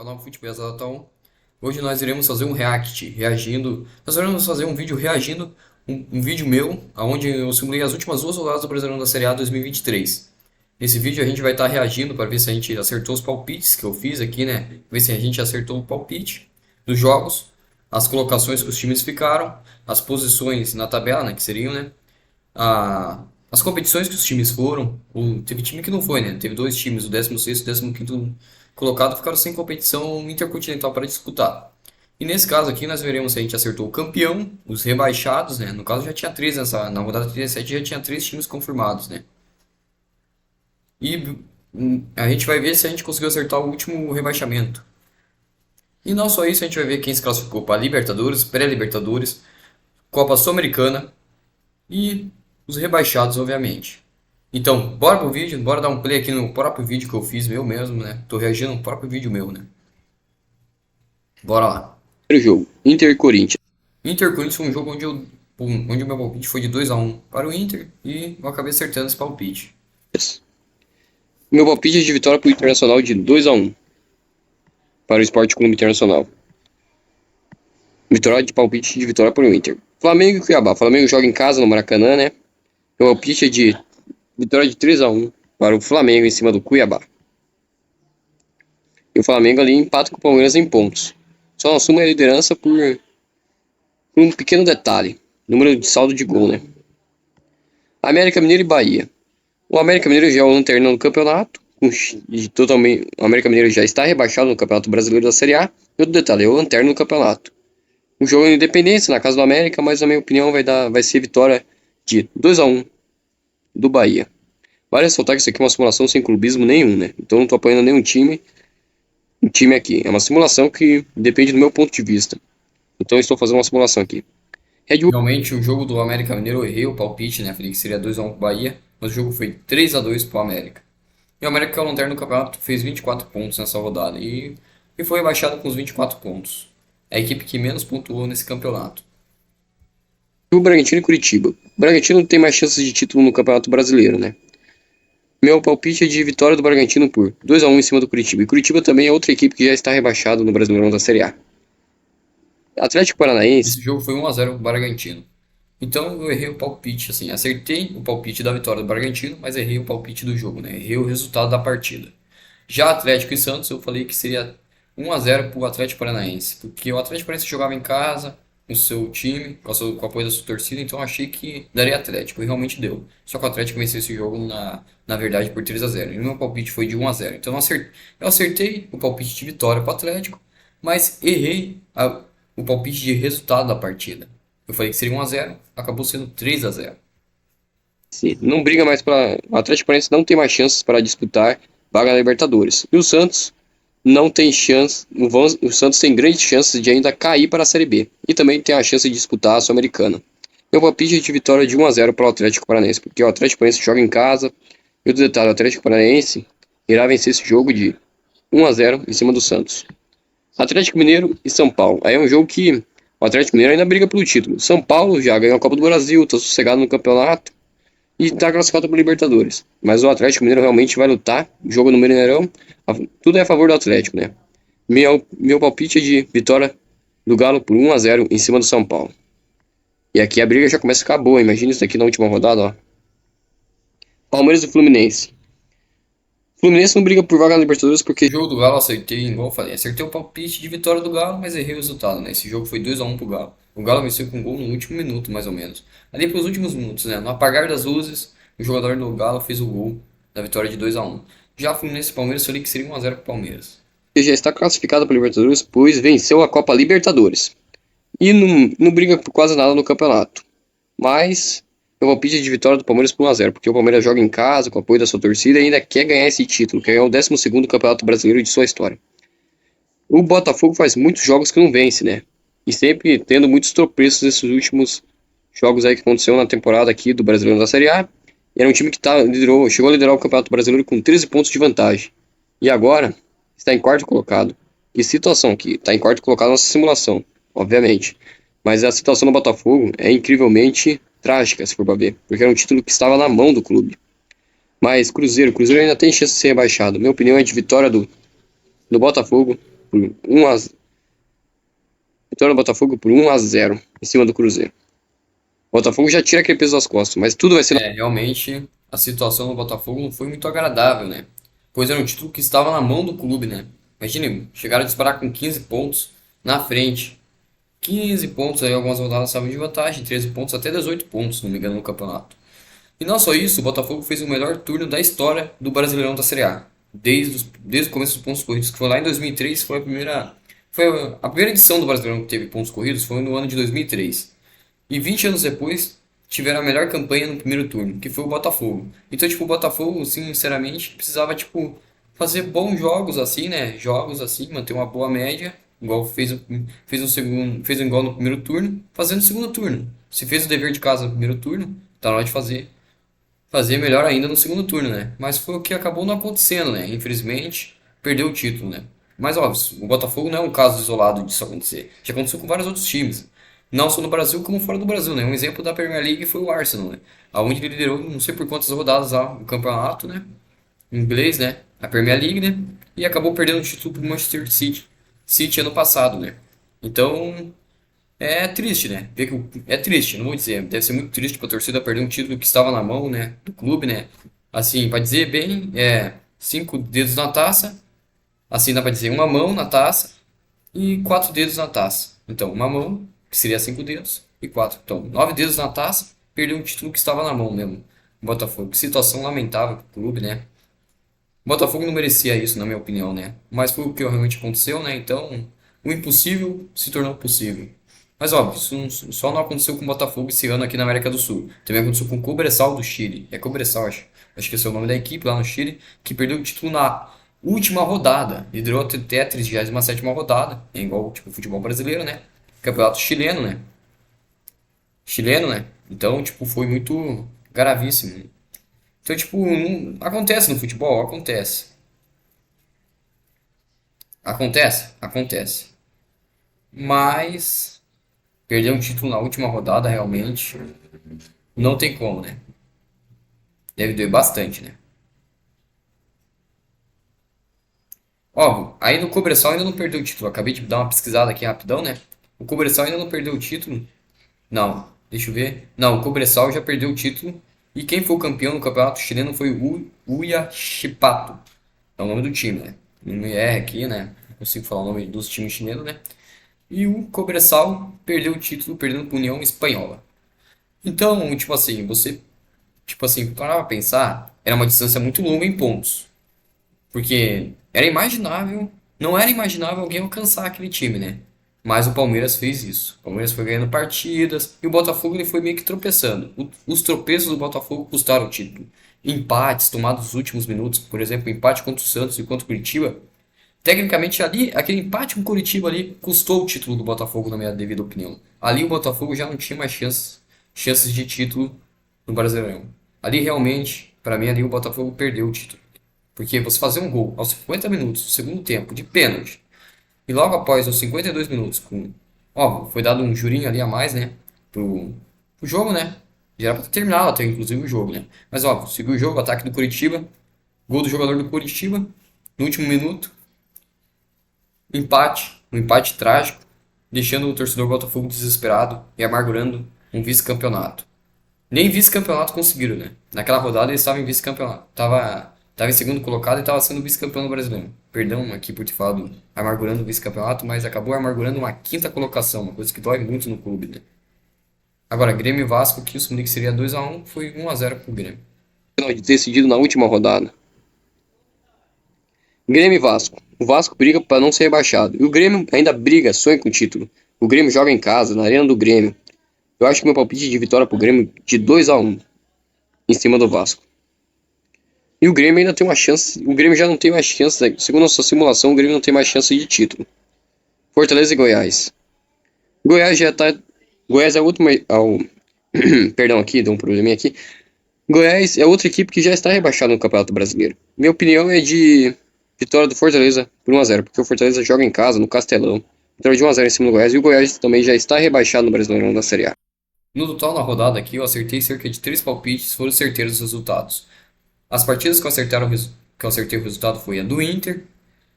canal Futebol Total. Hoje nós iremos fazer um react, reagindo. Nós iremos fazer um vídeo reagindo, um vídeo meu, onde eu simulei as últimas duas rodadas do Brasileirão da Série A 2023. Nesse vídeo a gente vai estar reagindo para ver se a gente acertou os palpites que eu fiz aqui, né? Ver se a gente acertou o palpite dos jogos, as colocações que os times ficaram, as posições na tabela, né? Que seriam, né? As competições que os times foram, teve time que não foi, né? Teve dois times, o 16º e o 15º colocado, ficaram sem competição intercontinental para disputar. E nesse caso aqui nós veremos se a gente acertou o campeão, os rebaixados, né? No caso já tinha três na rodada 37 já tinha três times confirmados, né? E a gente vai ver se a gente conseguiu acertar o último rebaixamento. E não só isso, a gente vai ver quem se classificou para Libertadores, pré-Libertadores, Copa Sul-Americana e os rebaixados, obviamente. Então, bora pro vídeo, bora dar um play aqui no próprio vídeo que eu fiz, meu mesmo, né? Tô reagindo no próprio vídeo meu, né? Bora lá. Primeiro jogo, Inter e Corinthians. Inter Corinthians foi um jogo onde o meu palpite foi de 2-1 para o Inter e eu acabei acertando esse palpite. Meu palpite é de vitória para o Internacional de 2-1 para o Sport Clube Internacional. Vitória de palpite de vitória para o Inter. Flamengo e Cuiabá. Flamengo joga em casa no Maracanã, né? Meu palpite é de vitória de 3-1 para o Flamengo em cima do Cuiabá. E o Flamengo ali empata com o Palmeiras em pontos. Só assume a liderança por um pequeno detalhe. Número de saldo de gol, né? América Mineiro e Bahia. O América Mineiro já é o lanterna no campeonato. Totalmente, o América Mineiro já está rebaixado no Campeonato Brasileiro da Série A. E outro detalhe, é o lanterna no campeonato. O jogo é Independência, na casa do América, mas na minha opinião vai ser vitória de 2-1 do Bahia. Vale ressaltar que isso aqui é uma simulação sem clubismo nenhum, né? Então não estou apoiando nenhum time. Um time aqui. É uma simulação que depende do meu ponto de vista. Então eu estou fazendo uma simulação aqui. Red Bull. Realmente, o jogo do América Mineiro eu errei o palpite, né? Falei que seria 2-1 pro Bahia, mas o jogo foi 3-2 pro América. E o América, que é o lanterna do campeonato, fez 24 pontos nessa rodada e foi rebaixado com os 24 pontos. É a equipe que menos pontuou nesse campeonato. O Bragantino e Curitiba. O Bragantino tem mais chances de título no Campeonato Brasileiro, né? Meu palpite é de vitória do Bragantino por 2-1 em cima do Curitiba. E Curitiba também é outra equipe que já está rebaixado no Brasileirão da Série A. Atlético Esse Paranaense. jogo foi 1-0 pro Bragantino. Então eu errei o palpite, assim, acertei o palpite da vitória do Bragantino, mas errei o palpite do jogo, né? Errei o resultado da partida. Já Atlético e Santos, eu falei que seria 1-0 pro Atlético Paranaense, porque o Atlético Paranaense jogava em casa, com o seu time, com o apoio da sua torcida, então eu achei que daria Atlético, e realmente deu. Só que o Atlético venceu esse jogo na verdade por 3-0. E o meu palpite foi de 1-0. Então eu acertei o palpite de vitória pro Atlético, mas errei o palpite de resultado da partida. Eu falei que seria 1-0, acabou sendo 3-0. Não briga mais para. O Atlético Paranaense não tem mais chances para disputar vaga na Libertadores. E o Santos não tem chance. O Santos tem grandes chances de ainda cair para a Série B. E também tem a chance de disputar a Sul-Americana. Meu palpite é de vitória de 1-0 para o Atlético Paranaense, porque o Atlético Paranaense joga em casa. E outro detalhe, o Atlético Paranaense irá vencer esse jogo de 1-0 em cima do Santos. Atlético Mineiro e São Paulo. Aí é um jogo que o Atlético Mineiro ainda briga pelo título. São Paulo já ganhou a Copa do Brasil, está sossegado no campeonato e está classificado para Libertadores. Mas o Atlético Mineiro realmente vai lutar. Jogo no Mineirão, tudo é a favor do Atlético, né? Meu palpite é de vitória do Galo por 1-0 em cima do São Paulo. E aqui a briga já começa a ficar boa. Imagina isso daqui na última rodada, ó. Palmeiras e Fluminense. Fluminense não briga por vaga na Libertadores porque O jogo do Galo eu acertei, igual eu falei, acertei o palpite de vitória do Galo, mas errei o resultado, né? Esse jogo foi 2-1 pro Galo. O Galo venceu com um gol no último minuto, mais ou menos. Ali pros últimos minutos, né? No apagar das luzes, o jogador do Galo fez o gol da vitória de 2-1. Já Fluminense e Palmeiras, eu falei que seria 1-0 pro Palmeiras. já está classificado para Libertadores, pois venceu a Copa Libertadores. E não briga por quase nada no campeonato. Mas eu vou pedir de vitória do Palmeiras por 1-0, porque o Palmeiras joga em casa, com o apoio da sua torcida, e ainda quer ganhar esse título, quer ganhar o 12º Campeonato Brasileiro de sua história. O Botafogo faz muitos jogos que não vence, né? E sempre tendo muitos tropeços nesses últimos jogos aí que aconteceu na temporada aqui do Brasileiro da Série A. E era um time que chegou a liderar o Campeonato Brasileiro com 13 pontos de vantagem. E agora está em quarto colocado. Que situação aqui? Está em quarto colocado na nossa simulação, obviamente. Mas a situação do Botafogo é incrivelmente trágica, se for para ver. Porque era um título que estava na mão do clube. Mas Cruzeiro ainda tem chance de ser rebaixado. Minha opinião é de vitória do Botafogo por 1 a Vitória do Botafogo por 1 a 0 em cima do Cruzeiro. O Botafogo já tira aquele peso das costas, mas tudo vai ser Realmente a situação do Botafogo não foi muito agradável, né? Pois era um título que estava na mão do clube, né? Imagine, chegaram a disparar com 15 pontos na frente. 15 pontos aí, algumas rodadas estavam de vantagem, 13 pontos até 18 pontos, se não me engano, no campeonato. E não só isso, o Botafogo fez o melhor turno da história do Brasileirão da Série A. Desde o começo dos pontos corridos, que foi lá em 2003, foi a primeira edição do Brasileirão que teve pontos corridos, foi no ano de 2003. E 20 anos depois, tiveram a melhor campanha no primeiro turno, que foi o Botafogo. Então, tipo, o Botafogo, sinceramente, precisava, tipo, fazer bons jogos assim, né? Jogos assim, manter uma boa média, igual fez um igual no primeiro turno, fazendo no segundo turno. Se fez o dever de casa no primeiro turno, tá na hora de fazer melhor ainda no segundo turno, né? Mas foi o que acabou não acontecendo, né? Infelizmente, perdeu o título, né? Mas óbvio, o Botafogo não é um caso isolado disso acontecer. Já aconteceu com vários outros times. Não só no Brasil, como fora do Brasil, né? Um exemplo da Premier League foi o Arsenal, né? Aonde ele liderou não sei por quantas rodadas lá o campeonato, né? Em inglês, né? A Premier League, né? E acabou perdendo o título pro Manchester City ano passado, né? Então, é triste, né? É triste, não vou dizer. Deve ser muito triste para a torcida perder um título que estava na mão, né? Do clube, né? Assim, para dizer bem, cinco dedos na taça. Assim, dá para dizer uma mão na taça e quatro dedos na taça. Então, uma mão, que seria cinco dedos, e quatro. Então, 9 dedos na taça, perdeu um título que estava na mão mesmo. Botafogo. Que situação lamentável pro clube, né? O Botafogo não merecia isso, na minha opinião, né? Mas foi o que realmente aconteceu, né? Então, o impossível se tornou possível. Mas óbvio, só não aconteceu com o Botafogo esse ano aqui na América do Sul. Também aconteceu com o Cobresal do Chile. É Cobresal, acho. Acho que esse é o nome da equipe lá no Chile, que perdeu o título na última rodada. Liderou até a 37ª rodada. É igual tipo futebol brasileiro, né? Campeonato chileno, né? Chileno, né? Então, tipo, foi muito gravíssimo. Então, tipo, acontece no futebol, acontece. Acontece. Mas perder um título na última rodada realmente não tem como, né? Deve doer bastante, né? Óbvio, aí no Cobressal ainda não perdeu o título. Acabei de dar uma pesquisada aqui rapidão, né? O Cobressal ainda não perdeu o título. Não, deixa eu ver. Não, o Cobressal já perdeu o título. E quem foi o campeão no campeonato chileno foi o Huachipato. É o nome do time, né? Não me erra aqui, né? Não consigo falar o nome dos times chilenos, né? E o Cobressal perdeu o título perdendo para a União Espanhola. Então, tipo assim, parar pra pensar, era uma distância muito longa em pontos. Porque não era imaginável alguém alcançar aquele time, né? Mas o Palmeiras fez isso. O Palmeiras foi ganhando partidas e o Botafogo ele foi meio que tropeçando. Os tropeços do Botafogo custaram o título. Empates tomados nos últimos minutos, por exemplo, empate contra o Santos e contra o Curitiba. Tecnicamente ali, aquele empate com o Curitiba ali custou o título do Botafogo, na minha devida opinião. Ali o Botafogo já não tinha mais chances de título no Brasileirão. Ali realmente, para mim, ali o Botafogo perdeu o título. Porque você fazer um gol aos 50 minutos do segundo tempo, de pênalti, e logo após os 52 minutos, óbvio, foi dado um jurinho ali a mais, né? Pro jogo, né? Já era pra ter terminado até, inclusive, o jogo, né? Mas óbvio, seguiu o jogo, ataque do Curitiba, gol do jogador do Curitiba, no último minuto, um empate trágico, deixando o torcedor Botafogo desesperado e amargurando um vice-campeonato. Nem vice-campeonato conseguiram, né? Naquela rodada eles estavam em vice-campeonato. Tava em segundo colocado e estava sendo vice-campeão do brasileiro. Perdão aqui por ter falado amargurando o vice-campeonato, mas acabou amargurando uma quinta colocação, uma coisa que dói muito no clube, né? Agora, Grêmio e Vasco, que eu assumi que seria 2 a 1, foi 1 a 0 pro Grêmio. decidido na última rodada. Grêmio e Vasco. O Vasco briga para não ser rebaixado. E o Grêmio ainda briga, sonha com o título. O Grêmio joga em casa, na arena do Grêmio. Eu acho que meu palpite de vitória pro Grêmio de 2 a 1 em cima do Vasco. E o Grêmio ainda tem uma chance. O Grêmio já não tem mais chance. Segundo a nossa simulação, o Grêmio não tem mais chance de título. Fortaleza e Goiás. Goiás já tá. Goiás é o último. Perdão, aqui, deu um probleminha aqui. Goiás é outra equipe que já está rebaixada no Campeonato Brasileiro. Minha opinião é de vitória do Fortaleza por 1 a 0, porque o Fortaleza joga em casa, no Castelão. Vitória de 1 a 0 em cima do Goiás, e o Goiás também já está rebaixado no Brasileirão da Série A. No total, na rodada aqui, eu acertei cerca de 3 palpites, foram certeiros os resultados. As partidas que eu acertei o resultado foi a do Inter,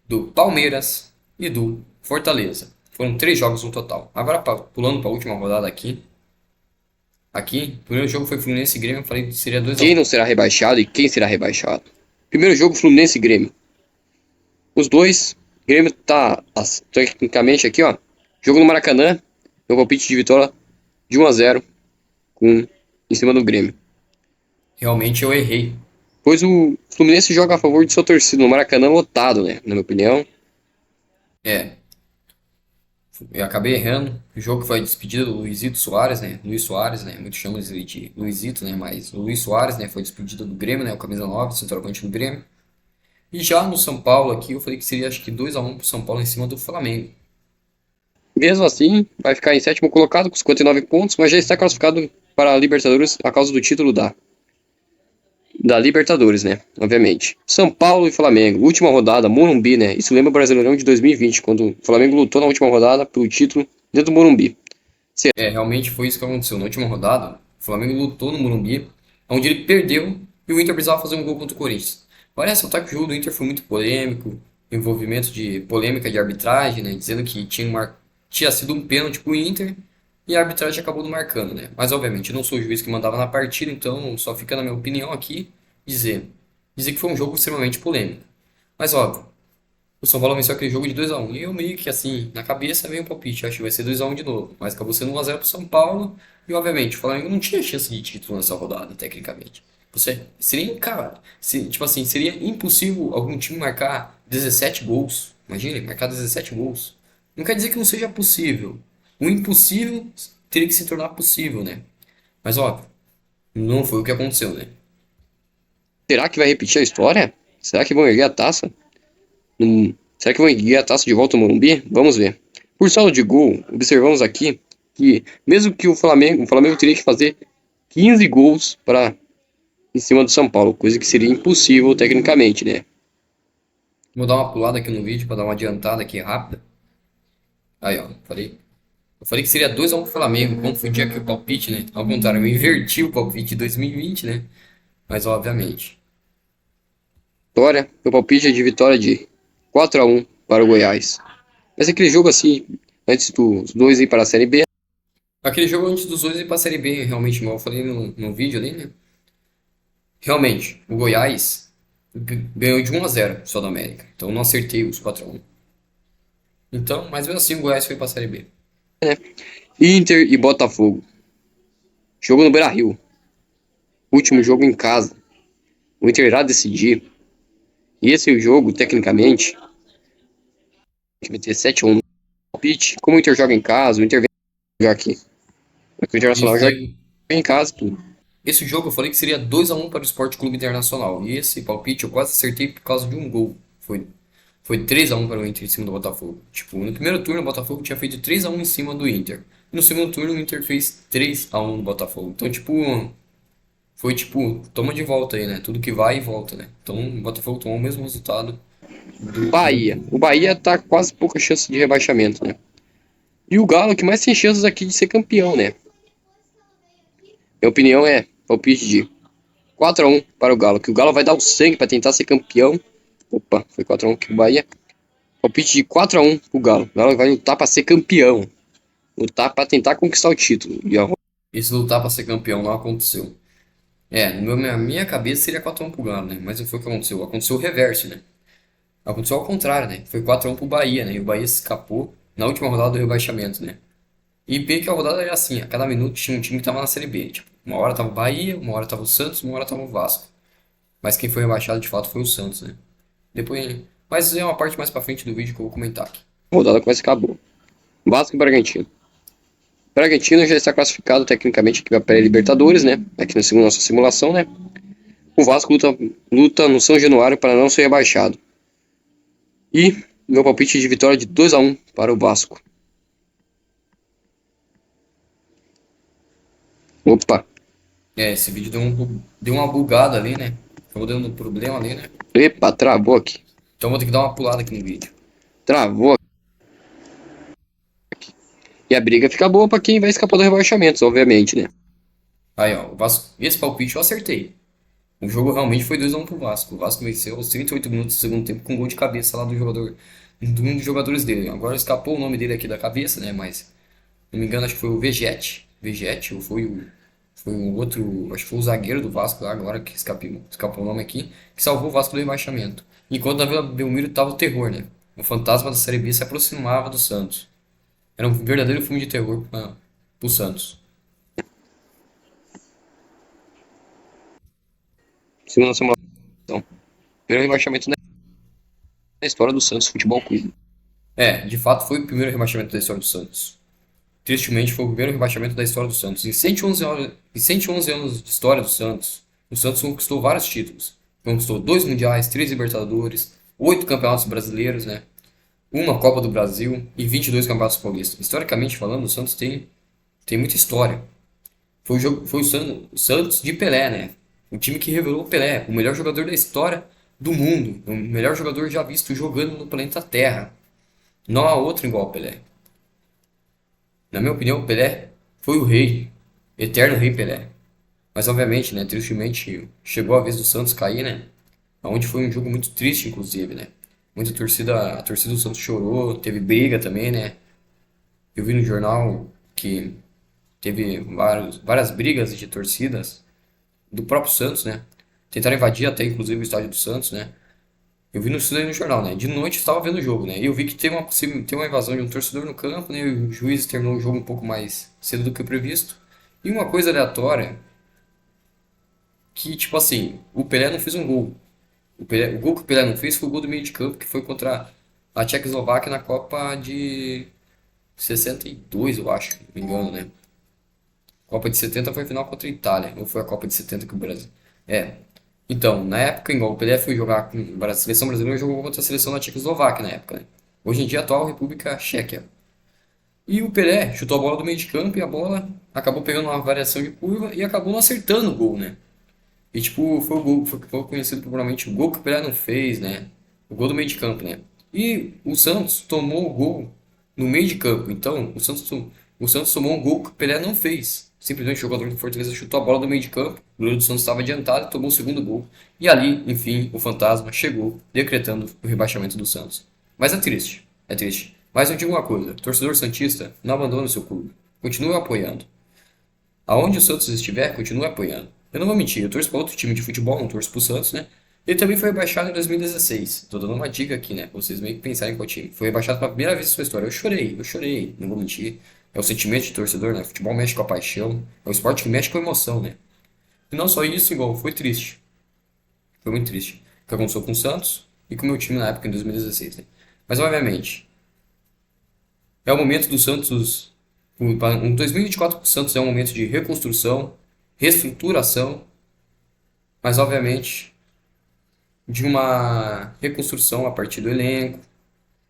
do Palmeiras, e do Fortaleza. Foram 3 jogos no total. Agora, pulando para a última rodada aqui. Aqui, o primeiro jogo foi Fluminense e Grêmio. Eu falei que seria 2 a Quem 1. não será rebaixado e quem será rebaixado? Primeiro jogo, Fluminense e Grêmio. Os dois, Grêmio tá tecnicamente aqui, ó. Jogo no Maracanã, meu palpite de vitória de 1 a 0 em cima do Grêmio. Realmente eu errei. Pois o Fluminense joga a favor de sua torcida no Maracanã lotado, né? Na minha opinião. É, eu acabei errando. O jogo foi a despedida do Luizito Soares, né? Luiz Soares, né? Muitos chamam ele de Luizito, né? Mas o Luiz Soares, né? Foi despedida do Grêmio, né? O camisa 9, centroavante do Grêmio. E já no São Paulo aqui, eu falei que seria acho que 2 a 1 pro São Paulo em cima do Flamengo. Mesmo assim, vai ficar em sétimo colocado com 59 pontos, mas já está classificado para a Libertadores a causa do título da Libertadores, né? Obviamente. São Paulo e Flamengo, última rodada, Morumbi, né? Isso lembra o Brasileirão de 2020, quando o Flamengo lutou na última rodada pelo título dentro do Morumbi. É, realmente foi isso que aconteceu. Na última rodada, o Flamengo lutou no Morumbi, onde ele perdeu e o Inter precisava fazer um gol contra o Corinthians. Vale ressaltar que o jogo do Inter foi muito polêmico, envolvimento de polêmica de arbitragem, né? Dizendo que tinha sido um pênalti pro Inter e a arbitragem acabou não marcando, né? Mas obviamente eu não sou o juiz que mandava na partida, então só fica na minha opinião aqui dizer, dizer que foi um jogo extremamente polêmico. Mas óbvio, o São Paulo venceu aquele jogo de 2 a 1. E eu meio que assim, na cabeça veio um palpite, acho que vai ser 2 a 1 de novo. Mas acabou sendo 1 a 0 pro São Paulo. E obviamente, o Flamengo não tinha chance de título nessa rodada, tecnicamente. Seria, cara, tipo assim, seria impossível algum time marcar 17 gols. Imagine, marcar 17 gols. Não quer dizer que não seja possível. O impossível teria que se tornar possível, né? Mas óbvio, não foi o que aconteceu, né? Será que vai repetir a história? Será que vão erguer a taça? Será que vão erguer a taça de volta ao Morumbi? Vamos ver. Por saldo de gol, observamos aqui que mesmo que o Flamengo teria que fazer 15 gols para em cima do São Paulo, coisa que seria impossível tecnicamente, né? Vou dar uma pulada aqui no vídeo para dar uma adiantada aqui rápida. Aí, ó, falei. Eu falei que seria 2 a 1 pro Flamengo, confundi aqui o palpite, né? Ao contrário, eu inverti o palpite de 2020, né? Mas obviamente. Vitória, meu palpite é de vitória de 4 a 1 para o Goiás. Mas aquele jogo assim, antes dos dois ir para a Série B, Aquele jogo antes dos dois ir pra Série B, realmente, igual eu falei no vídeo ali, né? Realmente, o Goiás ganhou de 1 a 0 só da América. Então eu não acertei os 4 a 1. Então, mas mesmo assim o Goiás foi pra Série B. Inter e Botafogo. Jogo no Beira-Rio. Último jogo em casa. O Inter irá decidir. E esse jogo, tecnicamente, vai ter 7 a 1 no palpite. Como o Inter joga em casa, o Inter vem jogar aqui. O Internacional joga em casa, tudo. Esse jogo eu falei que seria 2 a 1 para o Sport Clube Internacional. E esse palpite eu quase acertei por causa de um gol. Foi 3 a 1 para o Inter em cima do Botafogo. Tipo, no primeiro turno o Botafogo tinha feito 3 a 1 em cima do Inter. E no segundo turno o Inter fez 3 a 1 no Botafogo. Então, tipo, toma de volta aí, né? Tudo que vai e volta, né? Então, o Botafogo tomou o mesmo resultado do primeiro Bahia. turno. O Bahia tá quase pouca chance de rebaixamento, né? E o Galo, que mais tem chances aqui de ser campeão, né? Minha opinião é palpite de 4 a 1 para o Galo, que o Galo vai dar o sangue para tentar ser campeão. Opa, foi 4 a 1 que o Bahia. Palpite de 4 a 1 pro Galo. O Galo vai lutar para ser campeão. Lutar para tentar conquistar o título. E ó, Esse lutar para ser campeão não aconteceu. É, na minha cabeça seria 4 a 1 pro Galo, né? Mas não foi o que aconteceu. Aconteceu o reverso, né? Aconteceu ao contrário, né? Foi 4 a 1 pro Bahia, né? E o Bahia se escapou na última rodada do rebaixamento, né? E bem que a rodada era assim, a cada minuto tinha um time que tava na Série B. Tipo, uma hora tava o Bahia, uma hora tava o Santos, uma hora tava o Vasco. Mas quem foi rebaixado de fato foi o Santos, né? Depois, mas é uma parte mais pra frente do vídeo que eu vou comentar aqui. a rodada começa a acabar. Vasco e Bragantino. Bragantino já está classificado tecnicamente aqui para a pré-Libertadores, né? Aqui na nossa simulação, né? O Vasco luta no São Januário para não ser rebaixado. E meu palpite de vitória de 2 a 1 para o Vasco. Opa, É, esse vídeo deu uma bugada ali, né? Acabou dando um problema ali, né? epa, travou aqui. Então vou ter que dar uma pulada aqui no vídeo. Travou aqui. E a briga fica boa para quem vai escapar do rebaixamento, obviamente, né? Aí, ó, o Vasco, esse palpite eu acertei. O jogo realmente foi 2 a 1 pro Vasco. O Vasco venceu aos 38 minutos do segundo tempo com um gol de cabeça lá do jogador um dos jogadores dele. Agora escapou o nome dele aqui da cabeça, né? Mas, não me engano, acho que foi o Vegete. Vegete, ou foi o outro, acho que foi o zagueiro do Vasco lá, agora que escapou o nome aqui, que salvou o Vasco do rebaixamento. Enquanto na Vila Belmiro tava o terror, né? O fantasma da Série B se aproximava do Santos. Era um verdadeiro filme de terror pro Santos. Segunda semana. Primeiro rebaixamento na história do Santos Futebol Clube. É, de fato foi o primeiro rebaixamento da história do Santos. Tristemente foi o primeiro rebaixamento da história do Santos. Em 111 anos de história do Santos, o Santos conquistou vários títulos. Conquistou 2 mundiais, 3 Libertadores, 8 campeonatos brasileiros, né? Uma Copa do Brasil e 22 campeonatos paulistas. Historicamente falando, o Santos tem muita história. Foi o Santos de Pelé, né? O time que revelou o Pelé, o melhor jogador da história do mundo, o melhor jogador já visto jogando no planeta Terra. Não há outro igual ao Pelé. Na minha opinião, o Pelé foi o rei, eterno rei Pelé. Mas obviamente, né, tristemente chegou a vez do Santos cair, né? Onde foi um jogo muito triste, inclusive, né? A torcida do Santos chorou, teve briga também, né? Eu vi no jornal que teve várias brigas de torcidas do próprio Santos, né? Tentaram invadir até inclusive o estádio do Santos, né? Eu vi isso aí no jornal, né? De noite eu estava vendo o jogo, né? E eu vi que tem uma invasão de um torcedor no campo, né? E o juiz terminou o jogo um pouco mais cedo do que o previsto. E uma coisa aleatória, que tipo assim, o Pelé não fez um gol. O gol que o Pelé não fez foi o gol do meio de campo, que foi contra a Tchecoslováquia na Copa de 62, eu acho, se não me engano, né? A Copa de 70 foi a final contra a Itália, ou foi a Copa de 70 que o Brasil. É. Então, na época, igual o Pelé foi jogar com a seleção brasileira, jogou contra a seleção da Tchecoslováquia na época, né? Hoje em dia, a atual República Tcheca. E o Pelé chutou a bola do meio de campo e a bola acabou pegando uma variação de curva e acabou não acertando o gol, né? E tipo, foi o gol, foi conhecido popularmente o gol que o Pelé não fez, né? O gol do meio de campo, né? E o Santos tomou o gol no meio de campo. Então, o Santos tomou um gol que o Pelé não fez. Simplesmente o jogador do Fortaleza chutou a bola do meio de campo. O goleiro do Santos estava adiantado e tomou o segundo gol. E ali, enfim, o fantasma chegou, decretando o rebaixamento do Santos. Mas é triste, é triste. Mas eu digo uma coisa: torcedor santista, não abandone o seu clube. Continue apoiando. Aonde o Santos estiver, continue apoiando. Eu não vou mentir, eu torço para outro time de futebol, não torço pro Santos, né? Ele também foi rebaixado em 2016. Tô dando uma dica aqui, né? Pra vocês meio que pensarem qual time. Foi rebaixado pela primeira vez em sua história. Eu chorei, não vou mentir. É o sentimento de torcedor, né? Futebol mexe com a paixão. É o esporte que mexe com a emoção, né? E não só isso, igual, foi triste. Foi muito triste. O que aconteceu com o Santos e com o meu time na época, em 2016, né? Mas, obviamente, é o momento do Santos. Um 2024 para o Santos é um momento de reconstrução, reestruturação, mas obviamente de uma reconstrução a partir do elenco,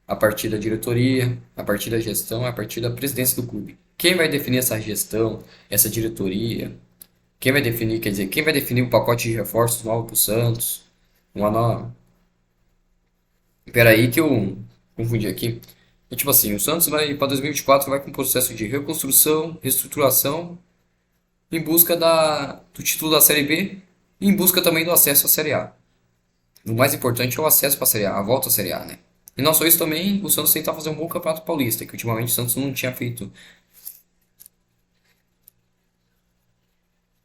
a partir da diretoria, a partir da gestão, a partir da presidência do clube. Quem vai definir essa gestão, essa diretoria? Quem vai definir, quer dizer, quem vai definir o pacote de reforços novo para o Santos? Uma nova. Espera aí que eu confundi aqui. É tipo assim, o Santos vai para 2024 vai com um processo de reconstrução, reestruturação em busca do título da Série B e em busca também do acesso à Série A. O mais importante é o acesso para a Série A, a volta à Série A, né? E não só isso também, o Santos tentar fazer um bom campeonato paulista, que ultimamente o Santos não tinha feito.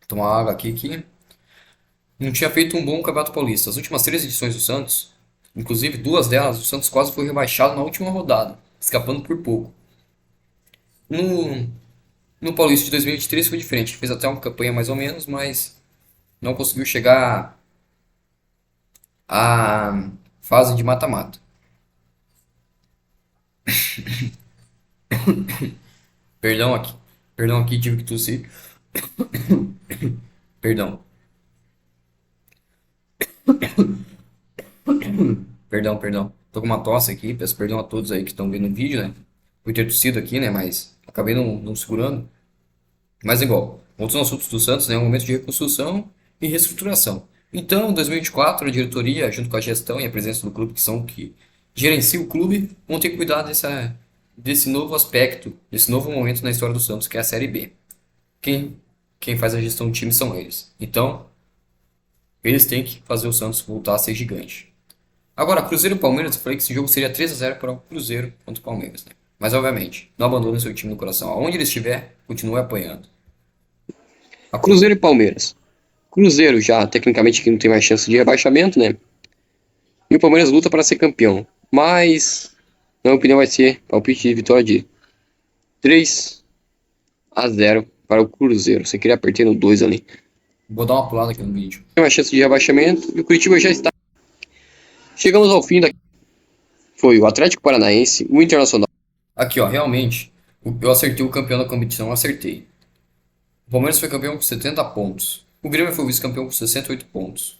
Tomar água aqui que não tinha feito um bom campeonato paulista. As últimas 3 edições do Santos, inclusive 2 delas, o Santos quase foi rebaixado na última rodada, escapando por pouco. No, no Paulista de 2023 foi diferente, fez até uma campanha mais ou menos, mas não conseguiu chegar à fase de mata-mata. Perdão aqui. Perdão aqui, tive que tossir. Perdão. Perdão. Tô com uma tosse aqui, peço perdão a todos aí que estão vendo o vídeo, né? Fui ter tossido aqui, né? Mas acabei não segurando. Mas igual, outros assuntos do Santos, né? É um momento de reconstrução e reestruturação. Então, em 2024, a diretoria, junto com a gestão e a presença do clube, que são que gerenciam o clube, vão ter que cuidar desse novo aspecto, desse novo momento na história do Santos, que é a Série B. Quem, quem faz a gestão do time são eles. Então, eles têm que fazer o Santos voltar a ser gigante. Agora, Cruzeiro e Palmeiras, eu falei que esse jogo seria 3-0 para o Cruzeiro contra o Palmeiras, né? Mas, obviamente, não abandone seu time no coração. Aonde ele estiver, continue apoiando. Cruzeiro e Palmeiras. Cruzeiro já, tecnicamente, que não tem mais chance de rebaixamento, né? E o Palmeiras luta para ser campeão. Mas, na minha opinião, vai ser palpite de vitória de 3-0 para o Cruzeiro. Você queria apertar no 2 ali. Vou dar uma pulada aqui no vídeo. Tem uma chance de rebaixamento e o Curitiba já está. Chegamos ao fim da. Foi o Atlético Paranaense, o Internacional. Aqui, ó, realmente, eu acertei o campeão da competição, eu acertei. O Palmeiras foi campeão com 70 pontos. O Grêmio foi vice-campeão com 68 pontos.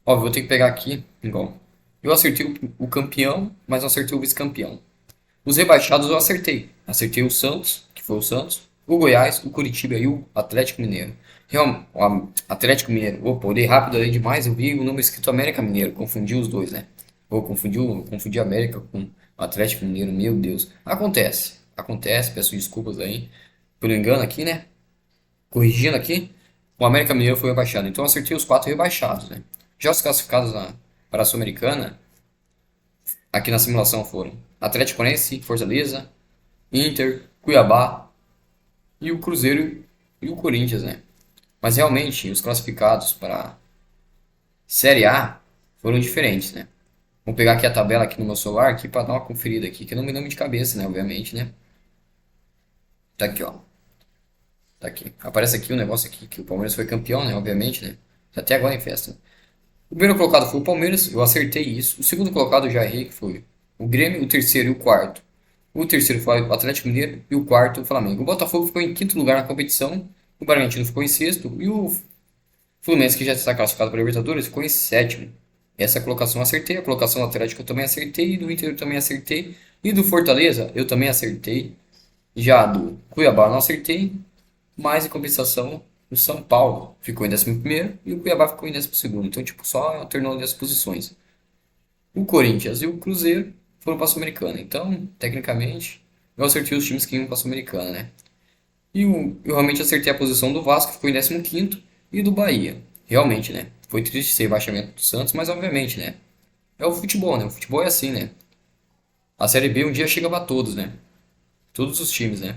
Ó, vou ter que pegar aqui, igual. Eu acertei o campeão, mas não acertei o vice-campeão. Os rebaixados eu acertei. Acertei o Santos, que foi o Santos, o Goiás, o Curitiba e o Atlético Mineiro. O Atlético Mineiro. Opa, olhei rápido ali demais, eu vi o nome escrito América Mineiro, confundi os dois, né? Ou confundi América com o Atlético Mineiro, meu Deus. Acontece, peço desculpas aí pelo engano aqui, né? Corrigindo aqui, o América Mineiro foi rebaixado. Então eu acertei os 4 rebaixados, né? Já os classificados para a Sul-Americana, aqui na simulação foram Atlético Paranaense, Fortaleza, Inter, Cuiabá e o Cruzeiro e o Corinthians, né? Mas realmente os classificados para a Série A foram diferentes, né? Vou pegar aqui a tabela aqui no meu celular aqui para dar uma conferida aqui, que eu não me lembro de cabeça, né? Obviamente, né? Tá aqui, ó. Tá aqui. Aparece aqui o negócio aqui que o Palmeiras foi campeão, né? Obviamente, né? Até agora em festa. O primeiro colocado foi o Palmeiras, eu acertei isso. O segundo colocado eu já errei, que foi o Grêmio, o terceiro e o quarto. O terceiro foi o Atlético Mineiro e o quarto o Flamengo. O Botafogo ficou em quinto lugar na competição, o Bragantino ficou em sexto e o Fluminense, que já está classificado para a Libertadores, ficou em sétimo. Essa colocação eu acertei, a colocação do Atlético eu também acertei, do Inter eu também acertei, e do Fortaleza eu também acertei. Já do Cuiabá eu não acertei, mas em compensação o São Paulo ficou em 11º e o Cuiabá ficou em 12º. Então, tipo, só alternando as posições. O Corinthians e o Cruzeiro foram para a Sul-Americana. Então, tecnicamente, eu acertei os times que iam para a Sul-Americana, né? E eu realmente acertei a posição do Vasco, que ficou em 15º, e do Bahia. Realmente, né? Foi triste ser rebaixamento do Santos, mas obviamente, né? É o futebol, né? O futebol é assim, né? A Série B um dia chega para todos, né? Todos os times, né?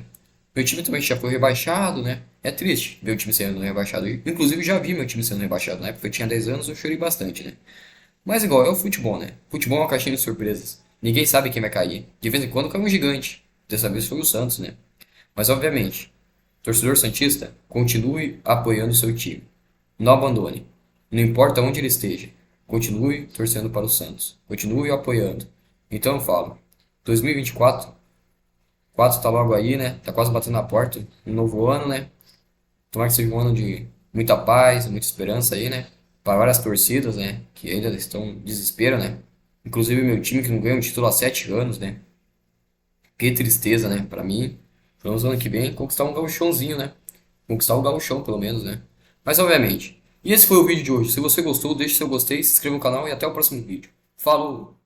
Meu time também já foi rebaixado, né? É triste ver o time sendo rebaixado. Inclusive, já vi meu time sendo rebaixado. Na época eu tinha 10 anos, eu chorei bastante, né? Mas igual, é o futebol, né? Futebol é uma caixinha de surpresas. Ninguém sabe quem vai cair. De vez em quando cai um gigante. Dessa vez foi o Santos, né? Mas obviamente, torcedor santista, continue apoiando o seu time. Não abandone. Não importa onde ele esteja. Continue torcendo para o Santos. Continue apoiando. Então eu falo, 2024 tá logo aí, né? Tá quase batendo na porta. Um novo ano, né? Tomara que seja um ano de muita paz, muita esperança aí, né? Para várias torcidas, né? Que ainda estão em desespero, né? Inclusive meu time que não ganha um título há 7 anos, né? Que tristeza, né? Para mim, vamos ano que vem conquistar um gauchãozinho, né? Conquistar o gauchão, pelo menos, né? Mas obviamente. E esse foi o vídeo de hoje. Se você gostou, deixe seu gostei, se inscreva no canal e até o próximo vídeo. Falou!